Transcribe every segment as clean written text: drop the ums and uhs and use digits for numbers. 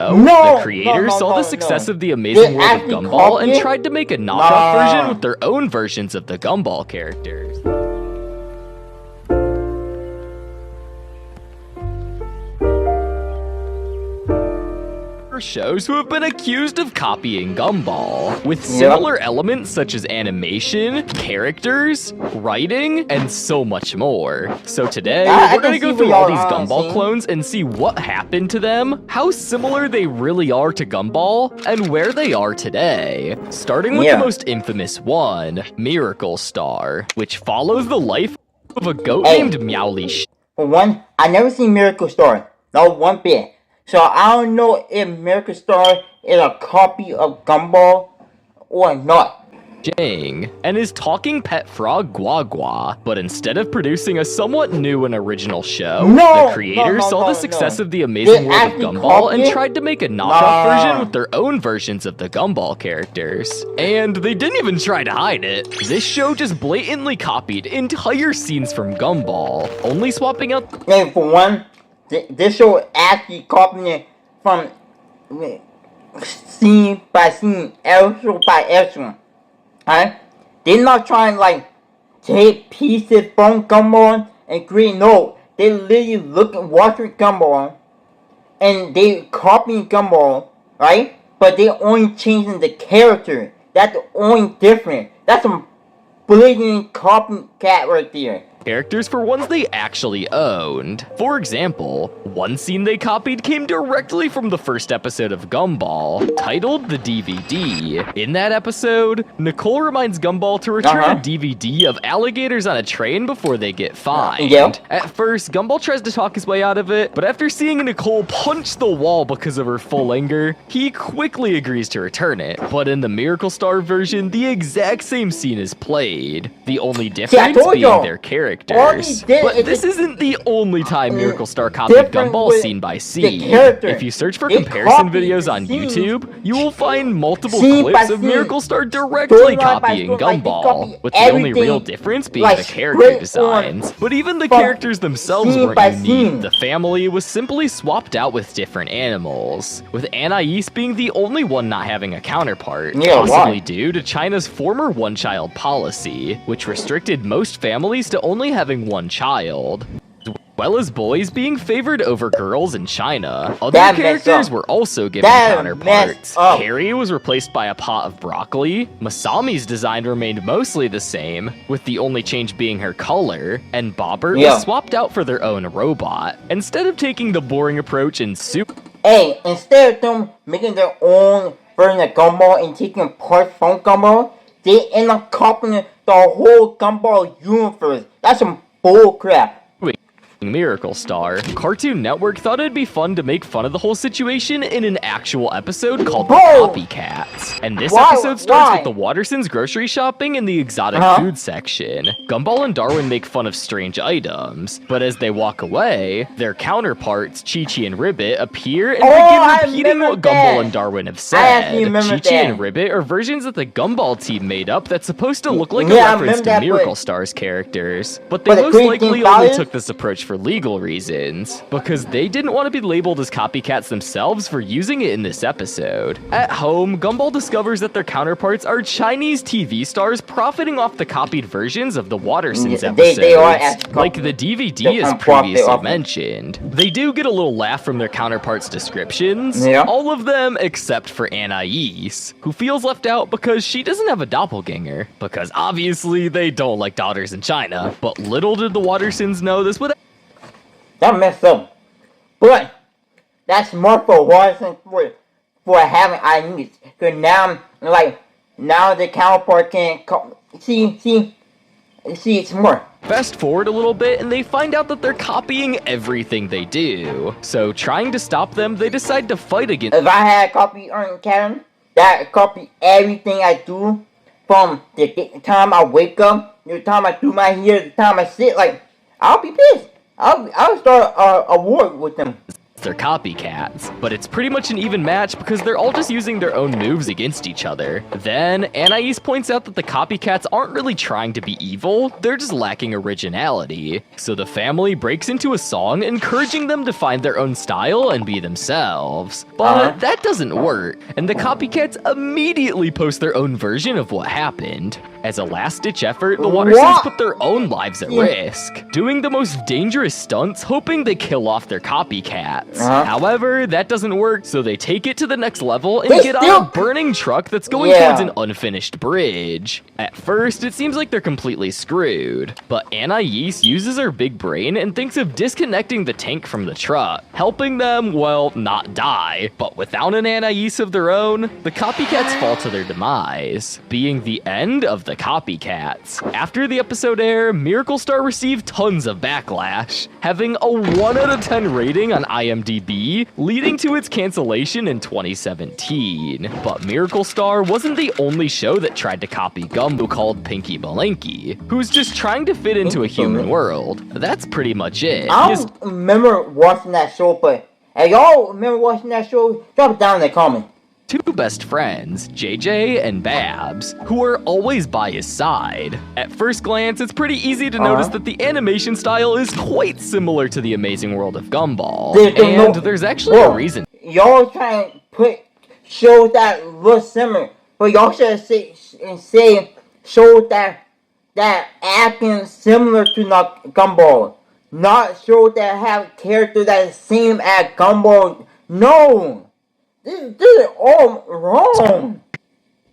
The creators saw the success of the Amazing World of Gumball and tried to make a knockoff version with their own versions of the Gumball characters. Shows who have been accused of copying Gumball, with similar elements such as animation, characters, writing, and so much more. So today, we're gonna go through all these Gumball clones and see what happened to them, how similar they really are to Gumball, and where they are today. Starting with the most infamous one, Miracle Star, which follows the life of a goat named Meowly. For one, I never seen Miracle Star, not one bit. So I don't know if Miracle Star is a copy of Gumball or not. And his talking pet frog Guagua, but instead of producing a somewhat new and original show, the creators saw the success of the Amazing World of Gumball and tried to make a knockoff version with their own versions of the Gumball characters. And they didn't even try to hide it. This show just blatantly copied entire scenes from Gumball, only swapping out. And for one, this show actually copied it from scene by scene, episode by episode. They're not trying like take pieces from Gumball and create. No, they literally watching Gumball and they copying Gumball, right? But they only changing the character. That's the only difference. That's some blatant copycat right there. Characters for ones they actually owned. For example, one scene they copied came directly from the first episode of Gumball, titled The DVD. In that episode, Nicole reminds Gumball to return a DVD of alligators on a train before they get fined. At first, Gumball tries to talk his way out of it, but after seeing Nicole punch the wall because of her full anger, he quickly agrees to return it. But in the Miracle Star version, the exact same scene is played, the only difference being their characters. But this isn't the only time Miracle Star copied Gumball scene by scene. If you search for comparison videos on YouTube, you will find multiple clips of Miracle Star directly copying Gumball, with the only real difference being the character designs. But even the characters themselves weren't unique. The family was simply swapped out with different animals, with Anais being the only one not having a counterpart, possibly due to China's former one-child policy, which restricted most families to only having one child, as well as boys being favored over girls in China. Other characters were also given counterparts. Carrie was replaced by a pot of broccoli, Masami's design remained mostly the same, with the only change being her color, and Bobbert was swapped out for their own robot. Instead of taking the boring approach in instead of them making their own version of Gumball and taking parts from Gumball, they end up copying the whole Gumball universe. That's some bull crap. Miracle Star, Cartoon Network thought it'd be fun to make fun of the whole situation in an actual episode called Copycats. And this episode starts with the Wattersons grocery shopping in the exotic food section. Gumball and Darwin make fun of strange items, but as they walk away, their counterparts, Chi-Chi and Ribbit, appear and begin repeating what Gumball and Darwin have said. Chi-Chi and Ribbit are versions that the Gumball team made up that's supposed to look like a reference to Miracle Star's characters, but they most likely only took this approach for legal reasons, because they didn't want to be labeled as copycats themselves for using it in this episode. At home, Gumball discovers that their counterparts are Chinese TV stars profiting off the copied versions of the Wattersons episodes, like the DVD as previously mentioned. They do get a little laugh from their counterparts' descriptions, all of them except for Anais, who feels left out because she doesn't have a doppelganger, because obviously they don't like daughters in China. But little did the Wattersons know this would that messed up. But that's more for Watson for having ideas. Cause now the counterpart can see it's more. Fast forward a little bit and they find out that they're copying everything they do. So trying to stop them, they decide to fight against. If I had a copy on Karen, that copy everything I do from the time I wake up, the time I do my hair, the time I sit, I'll be pissed. I'll start a war with them. they're copycats, but it's pretty much an even match because they're all just using their own moves against each other. Then, Anais points out that the copycats aren't really trying to be evil, they're just lacking originality. So the family breaks into a song encouraging them to find their own style and be themselves. But that doesn't work, and the copycats immediately post their own version of what happened. As a last-ditch effort, the Watersons put their own lives at risk, doing the most dangerous stunts, hoping they kill off their copycats. However, that doesn't work, so they take it to the next level and get on a burning truck that's going towards an unfinished bridge. At first, it seems like they're completely screwed, but Anais uses her big brain and thinks of disconnecting the tank from the truck, helping them, well, not die. But without an Anais of their own, the copycats fall to their demise, being the end of the copycats. After the episode aired, Miracle Star received tons of backlash, having a 1 out of 10 rating on IMDb, leading to its cancellation in 2017. But Miracle Star wasn't the only show that tried to copy Gumball called Pinky Malinky, who's just trying to fit into a human world. That's pretty much it. I don't remember watching that show, but if y'all remember watching that show, drop it down in the comments. Two best friends, JJ and Babs, who are always by his side. At first glance, it's pretty easy to notice that the animation style is quite similar to the Amazing World of Gumball. There's actually a reason. Y'all trying to put shows that look similar, but y'all should say shows that acting similar to Gumball. Not shows that have characters that are same as Gumball. No! This is all wrong.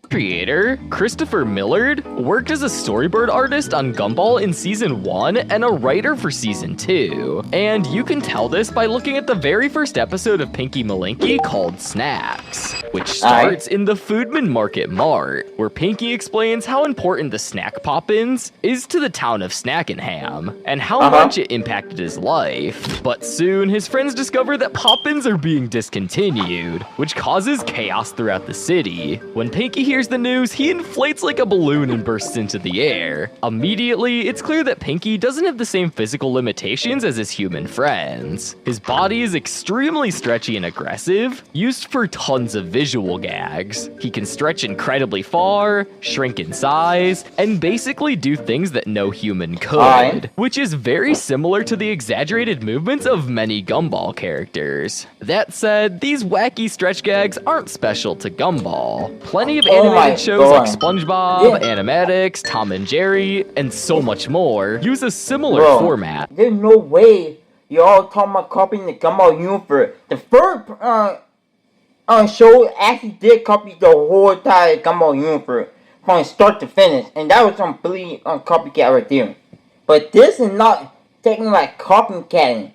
Creator, Christopher Millard, worked as a storyboard artist on Gumball in Season 1 and a writer for Season 2. And you can tell this by looking at the very first episode of Pinky Malinky called Snacks, which starts in the Foodman Market Mart, where Pinky explains how important the snack Poppins is to the town of Snackenham, and how much it impacted his life. But soon, his friends discover that Poppins are being discontinued, which causes chaos throughout the city. When Pinky hears the news, he inflates like a balloon and bursts into the air. Immediately, it's clear that Pinky doesn't have the same physical limitations as his human friends. His body is extremely stretchy and aggressive, used for tons of visual gags. He can stretch incredibly far, shrink in size, and basically do things that no human could, which is very similar to the exaggerated movements of many Gumball characters. That said, these wacky stretch gags aren't special to Gumball. Plenty of animated shows like SpongeBob, Animatics, Tom and Jerry, and so much more use a similar format. There's no way y'all talking about copying the Gumball universe. The first show actually did copy the whole entire Gumball universe from start to finish, and that was completely copycat right there. But this is not technically like copycatting.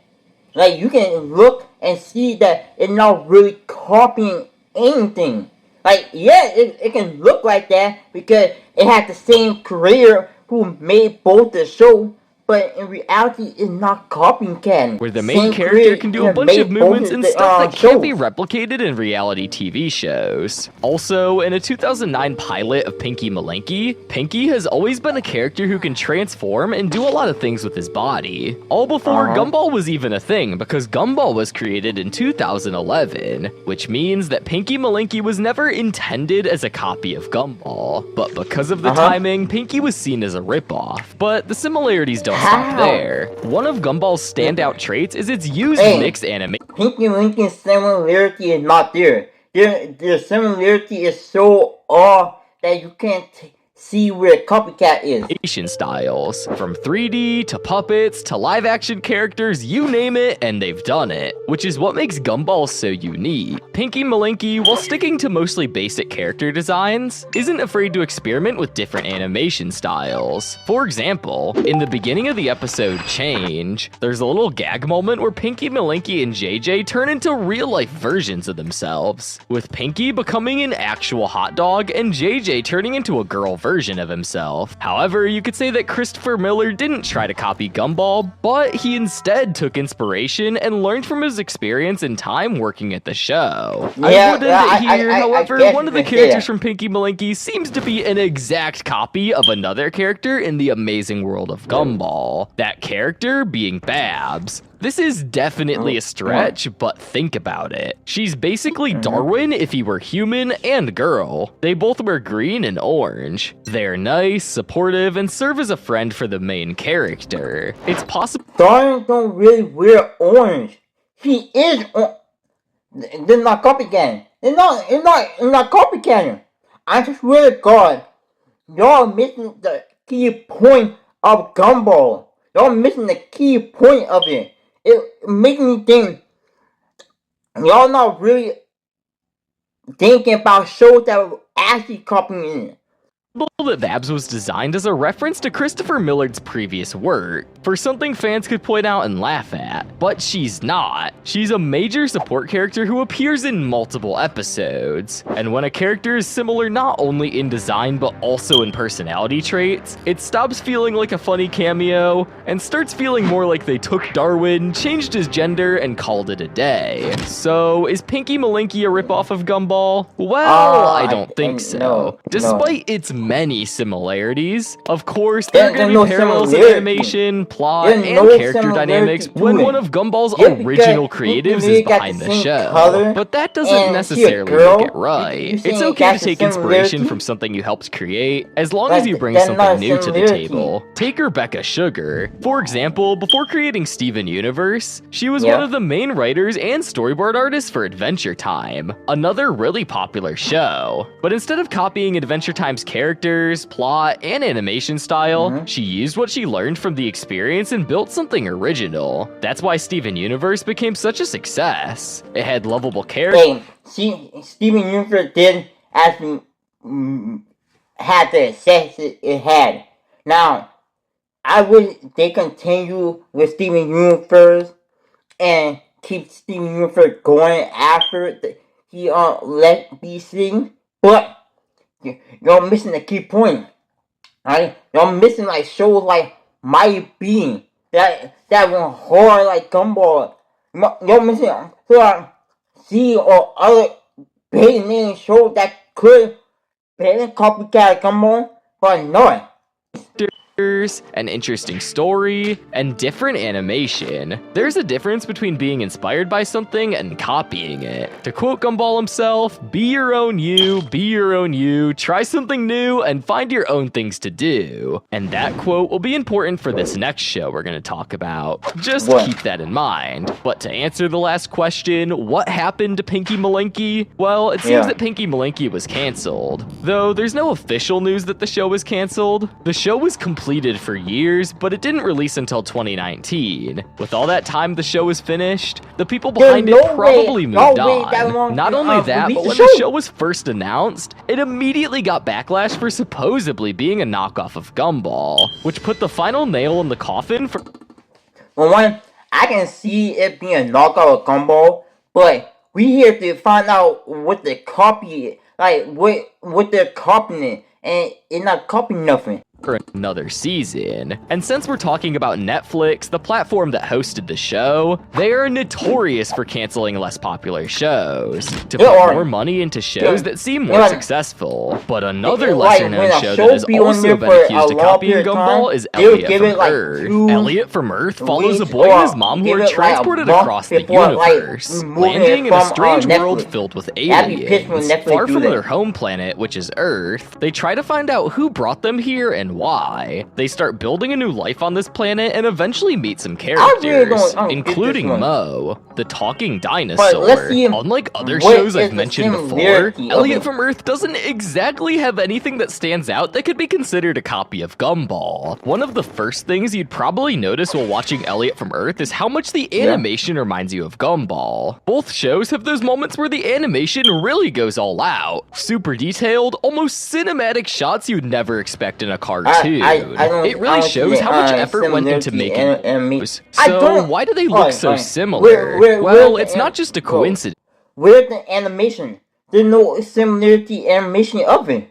Like, you can look and see that it's not really copying anything. Like, yeah, it can look like that because it had the same creator who made both the show, but in reality, it's not copycat. Where the main character can do a bunch of movements and stuff that can't be replicated in reality TV shows. Also, in a 2009 pilot of Pinky Malinky, Pinky has always been a character who can transform and do a lot of things with his body. All before Gumball was even a thing, because Gumball was created in 2011, which means that Pinky Malinky was never intended as a copy of Gumball. But because of the timing, Pinky was seen as a ripoff. But the similarities don't stop there. One of Gumball's standout traits is its used mixed animation. Pinky Lincoln's similarity is not there. Their similarity is so off that you can't see where Copycat is. Styles, from 3D to puppets to live action characters, you name it, and they've done it, which is what makes Gumball so unique. Pinky Malinky, while sticking to mostly basic character designs, isn't afraid to experiment with different animation styles. For example, in the beginning of the episode Change, there's a little gag moment where Pinky Malinky and JJ turn into real-life versions of themselves, with Pinky becoming an actual hot dog and JJ turning into a girl version of himself. However, you could say that Christopher Miller didn't try to copy Gumball, but he instead took inspiration and learned from his experience and time working at the show. However, one of the characters from Pinky Malinky seems to be an exact copy of another character in the Amazing World of Gumball. That character being Babs, This is definitely a stretch, but think about it. She's basically Darwin if he were human and girl. They both wear green and orange. They're nice, supportive, and serve as a friend for the main character. It's possible Darwin don't really wear orange. He is they're not copycatting. They're not copycatting. I swear to God, y'all missing the key point of Gumball. Y'all missing the key point of it. It makes me think y'all not really thinking about shows that were actually copying it. that Babs was designed as a reference to Christopher Millard's previous work, for something fans could point out and laugh at, but she's not. She's a major support character who appears in multiple episodes, and when a character is similar not only in design but also in personality traits, it stops feeling like a funny cameo and starts feeling more like they took Darwin, changed his gender, and called it a day. So, is Pinky Malinky a ripoff of Gumball? Well, I don't think so. Despite its many similarities, of course, there are going to be parallels in animation, plot, and character dynamics when one of Gumball's original creatives is behind the show. But that doesn't necessarily make it right. It's okay to take inspiration from something you helped create, as long as you bring something new to the table. Take Rebecca Sugar. For example, before creating Steven Universe, she was one of the main writers and storyboard artists for Adventure Time, another really popular show. But instead of copying Adventure Time's characters, plot, and animation style, she used what she learned from the experience and built something original. That's why Steven Universe became such a success. It had lovable characters. Steven Universe did actually had the success it had. Now, I wish they continue with Steven Universe and keep Steven Universe going after he let these things, but you're missing the key point, right? You're missing like shows like Mighty Bean that went hard like Gumball. You're missing see or other big name shows that could better copycat Gumball, but no. An interesting story, and different animation. There's a difference between being inspired by something and copying it. To quote Gumball himself, be your own you, try something new, and find your own things to do. And that quote will be important for this next show we're going to talk about. Just keep that in mind. But to answer the last question, what happened to Pinky Malinky? Well, it seems that Pinky Malinky was canceled. Though there's no official news that the show was canceled. The show was completed for years, but it didn't release until 2019. With all that time the show was finished, the people behind it probably moved on. Not only that, but when the show was first announced, it immediately got backlash for supposedly being a knockoff of Gumball, which put the final nail in the coffin for... Well, one, I can see it being a knockoff of Gumball, but we here to find out what the copy, like what they're copying, and it's not copying nothing. For another season. And since we're talking about Netflix, the platform that hosted the show, they are notorious for canceling less popular shows to put more money into shows that seem more successful. But another lesser-known show that has also been accused of copying Gumball is Elliot from Earth. Elliot from Earth follows a boy and his mom who are transported across the universe, landing in a strange world filled with aliens, far from their home planet, which is Earth. They try to find out who brought them here and why. They start building a new life on this planet and eventually meet some characters, including Mo, the talking dinosaur. Unlike other shows I've mentioned before, Elliot from Earth doesn't exactly have anything that stands out that could be considered a copy of Gumball. One of the first things you'd probably notice while watching Elliot from Earth is how much the animation reminds you of Gumball. Both shows have those moments where the animation really goes all out. Super detailed, almost cinematic shots you'd never expect in a cartoon. It really shows how much effort went into making those. So why do they look so similar? Well, it's not just a coincidence. Where's the animation? There's no similarity animation of it.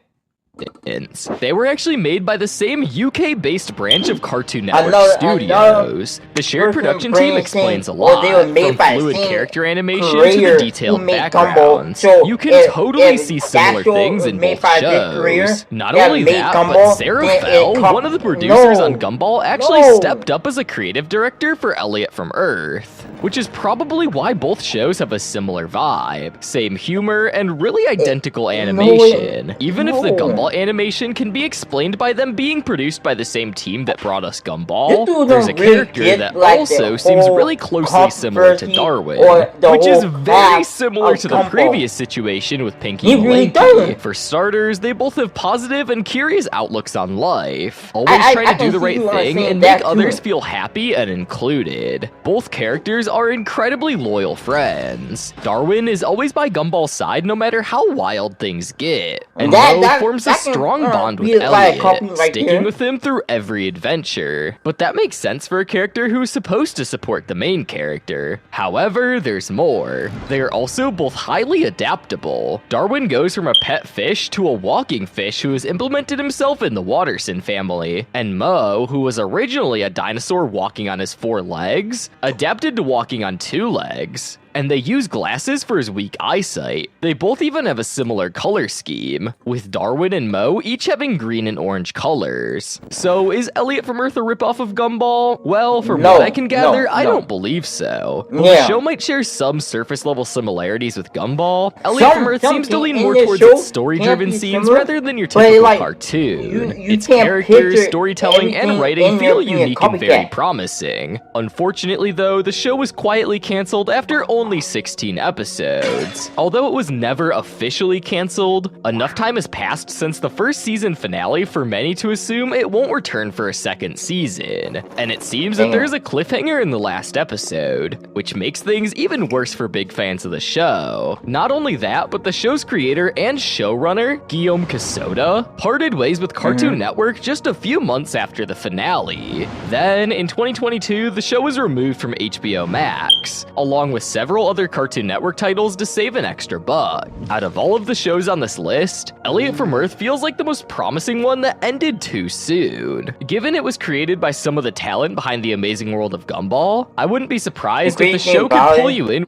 They were actually made by the same UK-based branch of Cartoon Network Studios. The shared production team explains a lot, from fluid character animation to the detailed backgrounds. You can totally see similar things in both shows. Not only that, but Sarah Fell, one of the producers on Gumball, actually stepped up as a creative director for Elliot from Earth, which is probably why both shows have a similar vibe. Same humor and really identical animation. Even if the Gumball animation can be explained by them being produced by the same team that brought us Gumball, there's a character that also seems really closely similar to Darwin, which is very similar to the previous situation with Pinky and Blinky. For starters, they both have positive and curious outlooks on life, always trying to do the right thing and make others feel happy and included. Both characters are incredibly loyal friends. Darwin is always by Gumball's side no matter how wild things get, and Mo forms a strong bond with Elliot, sticking with him through every adventure. But that makes sense for a character who is supposed to support the main character. However, there's more. They are also both highly adaptable. Darwin goes from a pet fish to a walking fish who has implemented himself in the Watterson family, and Mo, who was originally a dinosaur walking on his 4 legs, adapted to walking on 2 legs. And they use glasses for his weak eyesight. They both even have a similar color scheme, with Darwin and Mo each having green and orange colors. So is Elliot from Earth a ripoff of Gumball? Well, from what I can gather, I don't believe so. While the show might share some surface level similarities with Gumball, Elliot from Earth seems to lean more towards its story-driven scenes rather than your typical cartoon. Its characters, storytelling, and writing feel unique and very promising. Unfortunately though, the show was quietly cancelled after only 16 episodes. Although it was never officially canceled, enough time has passed since the first season finale for many to assume it won't return for a second season. And it seems that there's a cliffhanger in the last episode, which makes things even worse for big fans of the show. Not only that, but the show's creator and showrunner, Guillaume Cassoda, parted ways with Cartoon Network just a few months after the finale. Then, in 2022, the show was removed from HBO Max, along with several other Cartoon Network titles to save an extra buck. Out of all of the shows on this list, Elliot from Earth feels like the most promising one that ended too soon. Given it was created by some of the talent behind the Amazing World of Gumball, I wouldn't be surprised if the show could pull you in.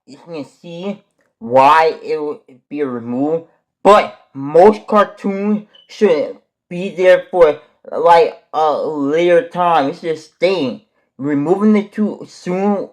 You can see why it would be removed, but most cartoons should be there for like a later time. It's just staying. Removing it too soon,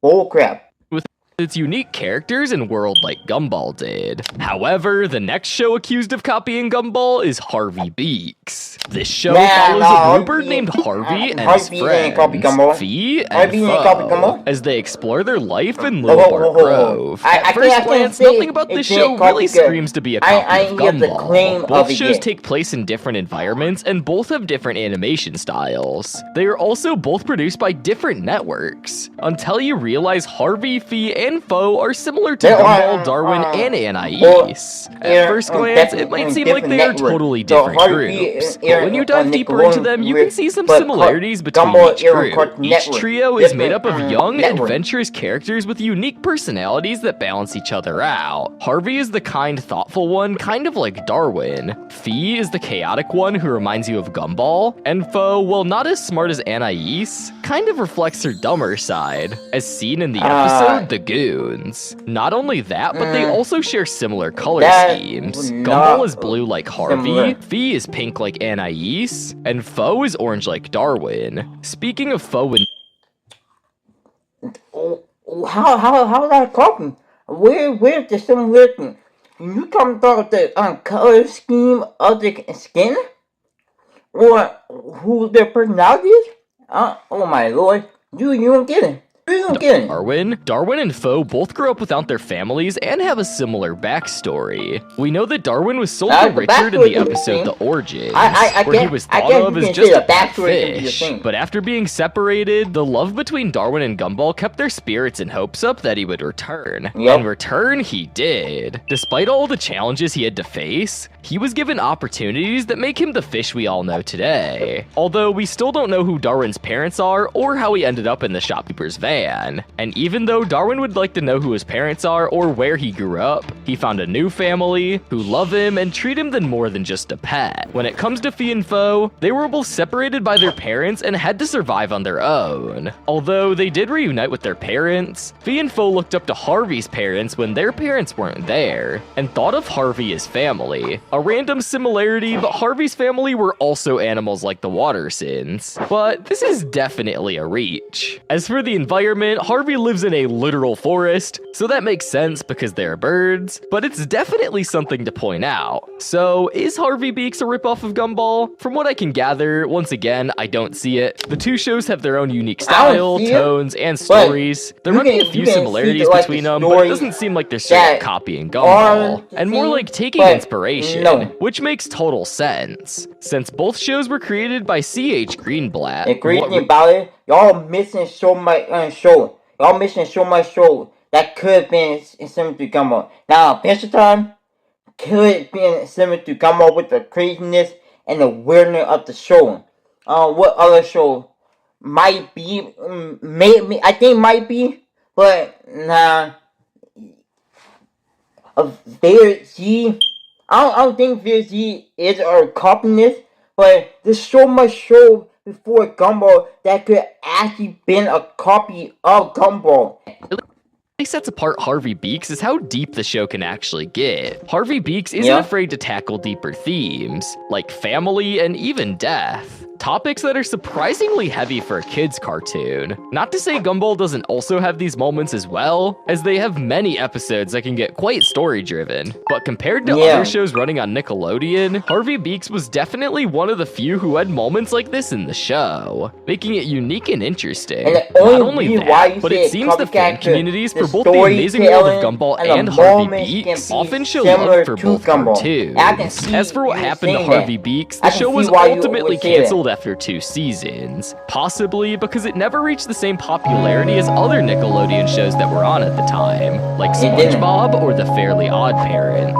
bullcrap. With its unique characters and world like Gumball did. However, the next show accused of copying Gumball is Harvey Beaks. This show follows a bluebird named Harvey and his friends, Fee and Fo, as they explore their life in Little Bark Grove. At first glance, nothing about this show really screams to be a copy of Gumball. Both shows take place in different environments and both have different animation styles. They are also both produced by different networks, until you realize Harvey, Fee, and Fo are similar to Gumball, Darwin, and Anais. At first glance, it might seem like they are totally different groups, but when you dive deeper into them, you can see some similarities between each group. Each trio is made up of young, adventurous characters with unique personalities that balance each other out. Harvey is the kind, thoughtful one, kind of like Darwin. Fee is the chaotic one who reminds you of Gumball, and Fo, while not as smart as Anais, kind of reflects her dumber side, as seen in the episode The Goons. Not only that, but they also share similar color schemes. Gumball is blue like Harvey, Fee is pink like Anais, and Fo is orange like Darwin. Speaking of Fo and how is that talking? Where's the similarity? You talking about the color scheme of the skin? Or who their personality is? Oh my lord. You don't get it. Darwin and Fo both grew up without their families and have a similar backstory. We know that Darwin was sold to Richard in the episode The Origins, where he was thought of as just a pet fish. But after being separated, the love between Darwin and Gumball kept their spirits and hopes up that he would return. In return, he did. Despite all the challenges he had to face, he was given opportunities that make him the fish we all know today. Although we still don't know who Darwin's parents are or how he ended up in the shopkeeper's van. man. And even though Darwin would like to know who his parents are or where he grew up, he found a new family who love him and treat him than more than just a pet. When it comes to Fee and Fo, they were both separated by their parents and had to survive on their own. Although they did reunite with their parents, Fee and Fo looked up to Harvey's parents when their parents weren't there, and thought of Harvey as family. A random similarity, but Harvey's family were also animals like the Wattersons. But this is definitely a reach. As for the environment, Harvey lives in a literal forest, so that makes sense because they're birds, but it's definitely something to point out. So, is Harvey Beaks a ripoff of Gumball? From what I can gather, once again, I don't see it. The two shows have their own unique style, tones, and stories. There might be a few similarities between them, but it doesn't seem like they're straight up copying Gumball, and more like taking inspiration, which makes total sense, since both shows were created by C.H. Greenblatt. The great thing about it, y'all missing so much show. Y'all missing so much show that could have been similar to Gumball. Now, Adventure Time could have been similar to Gumball with the craziness and the weirdness of the show. What other show might be? Maybe I think might be, but nah. VZ, I don't think VZ is a copyness, but there's so much show before Gumball that could actually been a copy of Gumball. What sets apart Harvey Beaks is how deep the show can actually get. Harvey Beaks isn't afraid to tackle deeper themes, like family and even death. Topics that are surprisingly heavy for a kid's cartoon. Not to say Gumball doesn't also have these moments as well, as they have many episodes that can get quite story-driven. But compared to other shows running on Nickelodeon, Harvey Beaks was definitely one of the few who had moments like this in the show, making it unique and interesting. Not only that, but it seems the fan communities for both the Amazing World of Gumball and Harvey Beaks often show love for both cartoons. As for what happened to Harvey Beaks, the show was ultimately canceled after 2 seasons, possibly because it never reached the same popularity as other Nickelodeon shows that were on at the time, like SpongeBob or The Fairly Odd Parents.